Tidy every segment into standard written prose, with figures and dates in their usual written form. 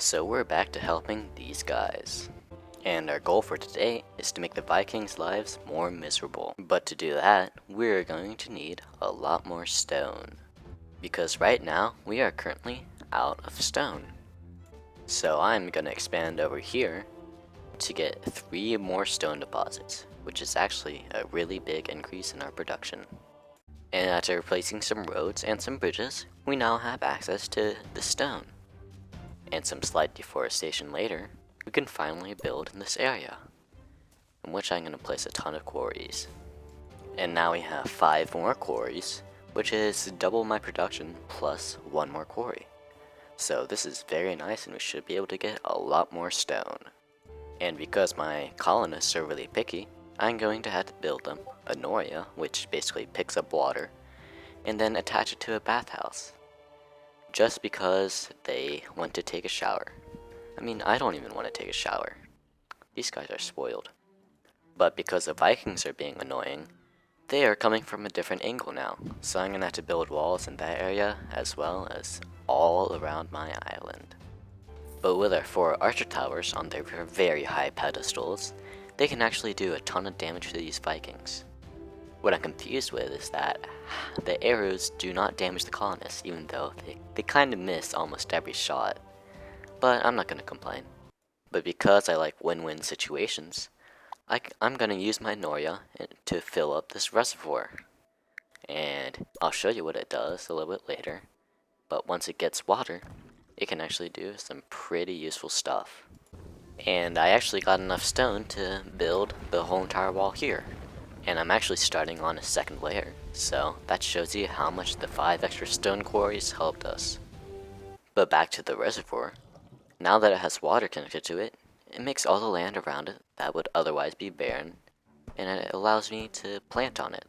So we're back to helping these guys. And our goal for today is to make the Vikings' lives more miserable. But to do that, we're going to need a lot more stone. Because right now, we are currently out of stone. So I'm going to expand over here to get 3 more stone deposits, which is actually a really big increase in our production. And after replacing some roads and some bridges, we now have access to the stone. And some slight deforestation later, we can finally build in this area, in which I'm going to place a ton of quarries. And now we have 5 more quarries, which is double my production plus 1 more quarry. So this is very nice and we should be able to get a lot more stone. And because my colonists are really picky, I'm going to have to build them a noria, which basically picks up water, and then attach it to a bathhouse. Just because they want to take a shower. I mean, I don't even want to take a shower. These guys are spoiled. But because the Vikings are being annoying, they are coming from a different angle now. So I'm going to have to build walls in that area as well as all around my island. But with our 4 archer towers on their very high pedestals, they can actually do a ton of damage to these Vikings. What I'm confused with is that the arrows do not damage the colonists, even though they kind of miss almost every shot. But I'm not going to complain. But because I like win-win situations, I'm going to use my noria to fill up this reservoir. And I'll show you what it does a little bit later. But once it gets water, it can actually do some pretty useful stuff. And I actually got enough stone to build the whole entire wall here. And I'm actually starting on a second layer, so that shows you how much the 5 extra stone quarries helped us. But back to the reservoir. Now that it has water connected to it, it makes all the land around it that would otherwise be barren, and it allows me to plant on it.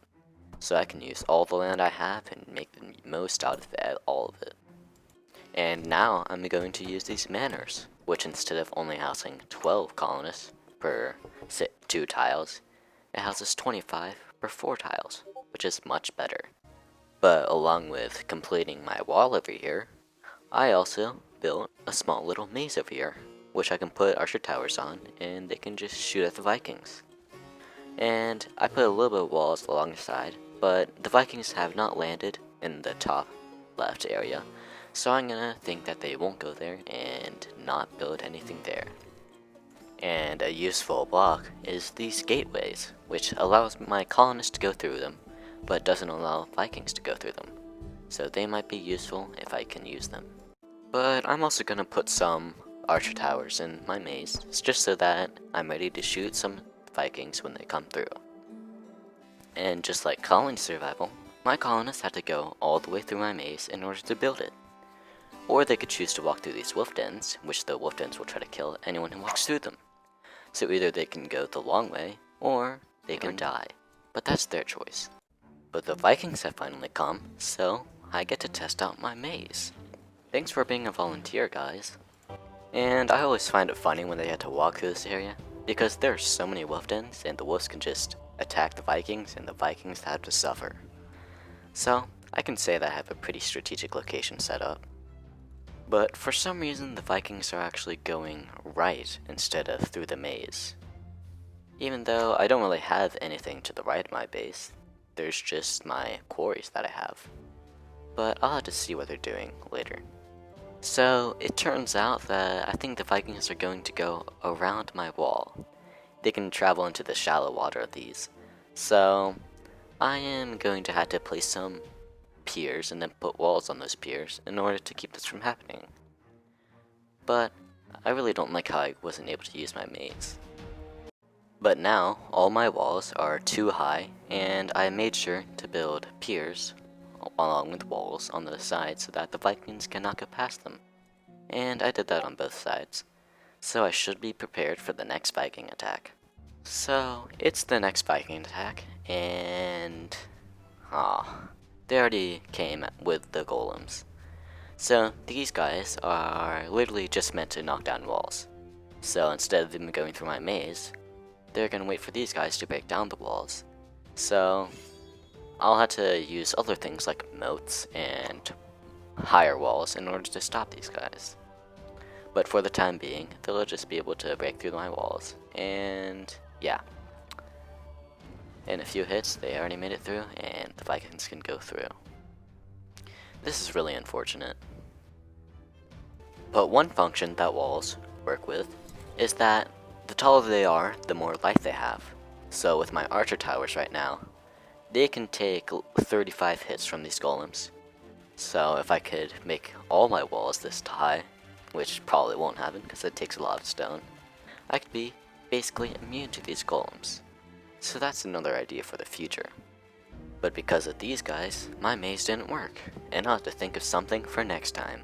So I can use all the land I have and make the most out of all of it. And now I'm going to use these manors, which instead of only housing 12 colonists per 2 tiles, it houses 25 per 4 tiles, which is much better. But along with completing my wall over here, I also built a small little maze over here, which I can put archer towers on, and they can just shoot at the Vikings. And I put a little bit of walls along the side, but the Vikings have not landed in the top left area, so I'm gonna think that they won't go there and not build anything there. And a useful block is these gateways, which allows my colonists to go through them, but doesn't allow Vikings to go through them. So they might be useful if I can use them. But I'm also going to put some archer towers in my maze, just so that I'm ready to shoot some Vikings when they come through. And just like colony survival, my colonists have to go all the way through my maze in order to build it. Or they could choose to walk through these wolf dens, which the wolf dens will try to kill anyone who walks through them. So either they can go the long way, or they can die. But that's their choice. But the Vikings have finally come, so I get to test out my maze. Thanks for being a volunteer, guys. And I always find it funny when they had to walk through this area, because there are so many wolf dens, and the wolves can just attack the Vikings, and the Vikings have to suffer. So, I can say that I have a pretty strategic location set up. But for some reason, the Vikings are actually going right instead of through the maze. Even though I don't really have anything to the right of my base, there's just my quarries that I have. But I'll have to see what they're doing later. So it turns out that I think the Vikings are going to go around my wall. They can travel into the shallow water of these. So I am going to have to place some piers and then put walls on those piers in order to keep this from happening. But I really don't like how I wasn't able to use my maze. But now all my walls are too high, and I made sure to build piers along with walls on the sides so that the Vikings cannot go past them. And I did that on both sides, so I should be prepared for the next Viking attack. So it's the next Viking attack, and they already came with the golems. So these guys are literally just meant to knock down walls. So instead of them going through my maze, they're gonna wait for these guys to break down the walls. So I'll have to use other things like moats and higher walls in order to stop these guys. But for the time being, they'll just be able to break through my walls. And yeah. In a few hits, they already made it through, and the Vikings can go through. This is really unfortunate. But one function that walls work with is that the taller they are, the more life they have. So with my archer towers right now, they can take 35 hits from these golems. So if I could make all my walls this high, which probably won't happen because it takes a lot of stone, I could be basically immune to these golems. So that's another idea for the future. But because of these guys, my maze didn't work, and I'll have to think of something for next time.